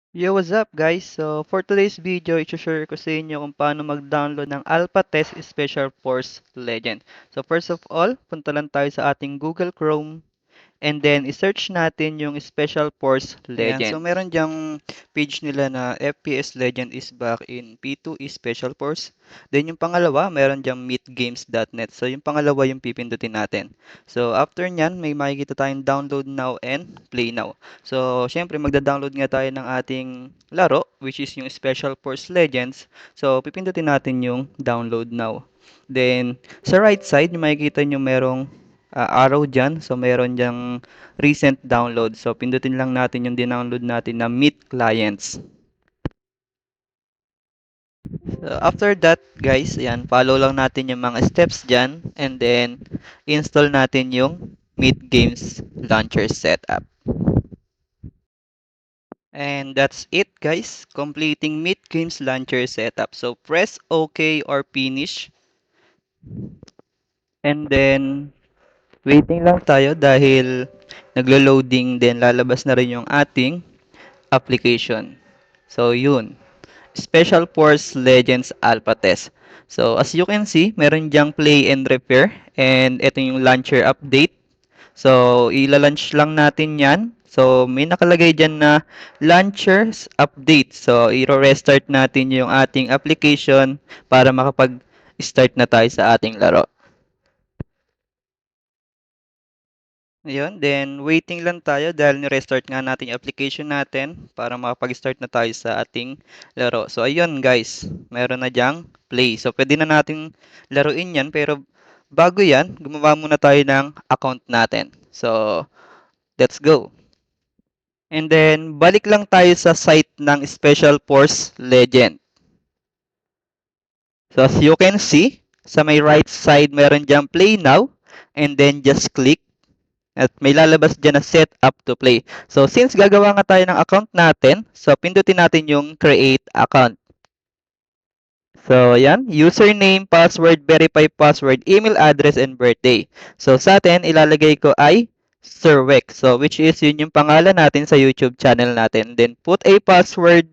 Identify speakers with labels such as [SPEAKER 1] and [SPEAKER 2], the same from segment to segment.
[SPEAKER 1] Yo, what's up guys? So, for today's video, i-share ko sa inyo kung paano mag-download ng Alpha Test Special Force Legend. So, first of all, punta lang tayo sa ating Google Chrome. And then, i-search natin yung Special Force Ayan, so
[SPEAKER 2] Legend.
[SPEAKER 1] meron diyang page nila na FPS Legend is back in P2 is Special Force. Then yung pangalawa, meron diyang meetgames.net. So yung pangalawa yung pipindutin natin. So after nyan, may makikita tayong download now and play now. So syempre magda-download nga tayo ng ating laro, which is yung Special Force Legends. So pipindutin natin yung download now. Then sa right side, yung makikita nyo merong arrow dyan. So, meron dyang recent download. So, pindutin lang natin yung dinownload natin na Meet Clients. So, after that, guys, ayan, follow lang natin yung mga steps dyan. And then, install natin yung Meet Games Launcher setup. And that's it, guys. Completing Meet Games Launcher setup. So, press OK or finish. And then, waiting lang tayo dahil naglo-loading din lalabas na rin yung ating application. So, yun. Special Force Legends Alpha Test. So, as you can see, meron diyang play and repair. And ito yung launcher update. So, ila-launch lang natin yan. So, may nakalagay dyan na launchers update. So, i-restart natin yung ating application para makapag-start na tayo sa ating laro. Ayun, then waiting lang tayo dahil ni-restart nga natin yung application natin para makapag-start na tayo sa ating laro. So ayun guys, meron na diyang play. So pwede na nating laruin yan pero bago yan, gumawa muna tayo ng account natin. So let's go. And then balik lang tayo sa site ng Special Force Legend. So as you can see, sa may right side meron diyang play now and then just click. At may lalabas dyan na set up to play. So, since gagawa nga tayo ng account natin, so pindutin natin yung create account. So, yan. Username, password, verify password, email address, and birthday. So, sa atin, ilalagay ko ay Sir Wex. So, which is yun yung pangalan natin sa YouTube channel natin. Then, put a password,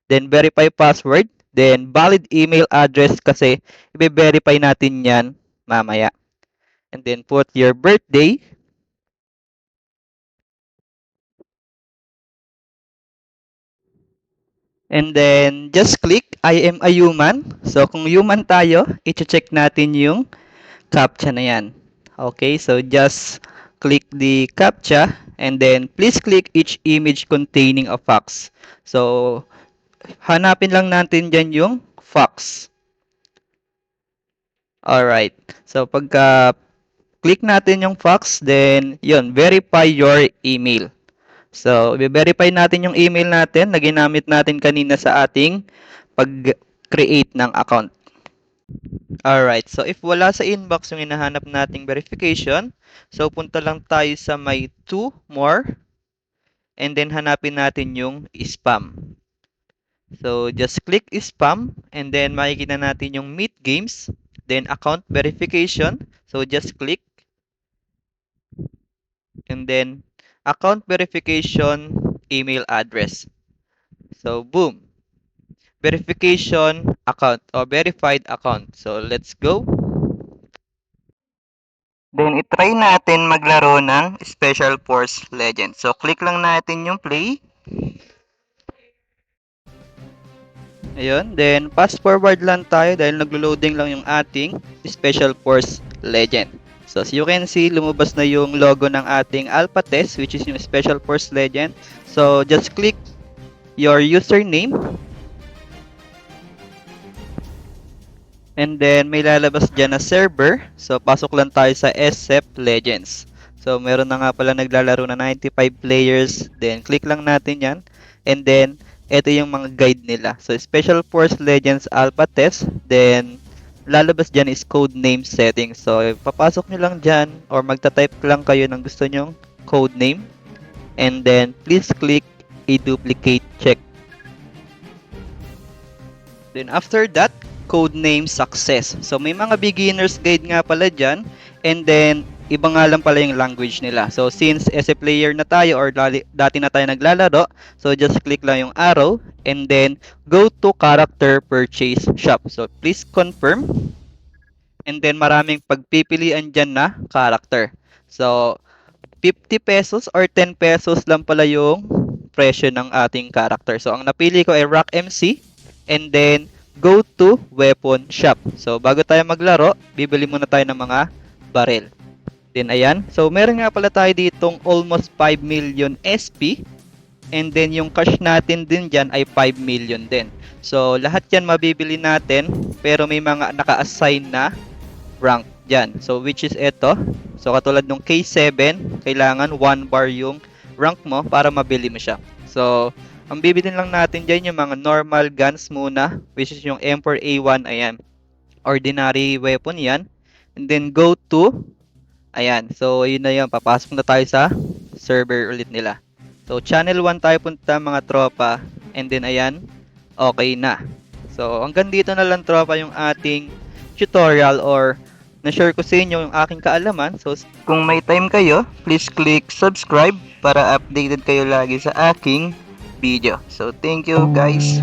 [SPEAKER 1] then verify password, then valid email address kasi i-verify natin yan mamaya. And then, put your birthday. And then, just click, I am a human. So, kung human tayo, i-check natin yung CAPTCHA na yan. Okay, so just click the CAPTCHA and then please click each image containing a fax. So, hanapin lang natin dyan yung fax. Alright, so pagka click natin yung fax, then yun, verify your email. So, i-verify natin yung email natin na ginamit natin kanina sa ating pag-create ng account. Alright, so if wala sa inbox yung hinahanap nating verification, so punta lang tayo sa may to more and then hanapin natin yung spam. So just click spam and then makikita natin yung Meet Games, then account verification. So just click and then account verification email address. So boom, verification account or verified account. So let's go. Then, itry natin maglaro ng Special Force Legend. So, click lang natin yung play. Ayun. Then, fast forward lang tayo dahil naglo-loading lang yung ating Special Force Legend. So, as you can see, lumabas na yung logo ng ating Alpha Test, which is yung Special Force Legend. So, just click your username. And then, may lalabas dyan na server. So, pasok lang tayo sa SF Legends. So, meron na nga pala naglalaro na 95 players. Then, click lang natin yan. And then, ito yung mga guide nila. So, Special Force Legends Alpha Test. Then, lalabas dyan is code name settings. So, papasok nyo lang dyan or magta-type lang kayo ng gusto nyong code name. And then, please click a duplicate check. Then after that, code name success. So may mga beginner's guide nga pala dyan. And then iba nga lang pala yung language nila. So, since as a player na tayo or dati na tayo naglalaro, so just click lang yung arrow and then go to character purchase shop. So, please confirm. And then, maraming pagpipilian dyan na character. So, 50 pesos or 10 pesos lang pala yung presyo ng ating character. So, ang napili ko ay Rock MC and then go to weapon shop. So, bago tayo maglaro, bibili muna tayo ng mga barrel. Then, ayan. So, meron nga pala tayo ditong almost 5 million SP and then yung cash natin din dyan ay 5 million din. So, lahat yan mabibili natin pero may mga naka-assign na rank dyan. So, which is ito. So, katulad nung K7, kailangan 1 bar yung rank mo para mabili mo siya. So, ang bibilin lang natin dyan yung mga normal guns muna, which is yung M4 A1, ayan. Ordinary weapon yan. And then, go to, ayan. So, yun na yun. Papasok na tayo sa server ulit nila. So, channel 1 tayo punta mga tropa. And then, ayan. Okay na. So, hanggang dito na lang tropa yung ating tutorial or na-share ko sa inyo yung aking kaalaman. So, kung may time kayo, please click subscribe para updated kayo lagi sa aking video. So, thank you guys.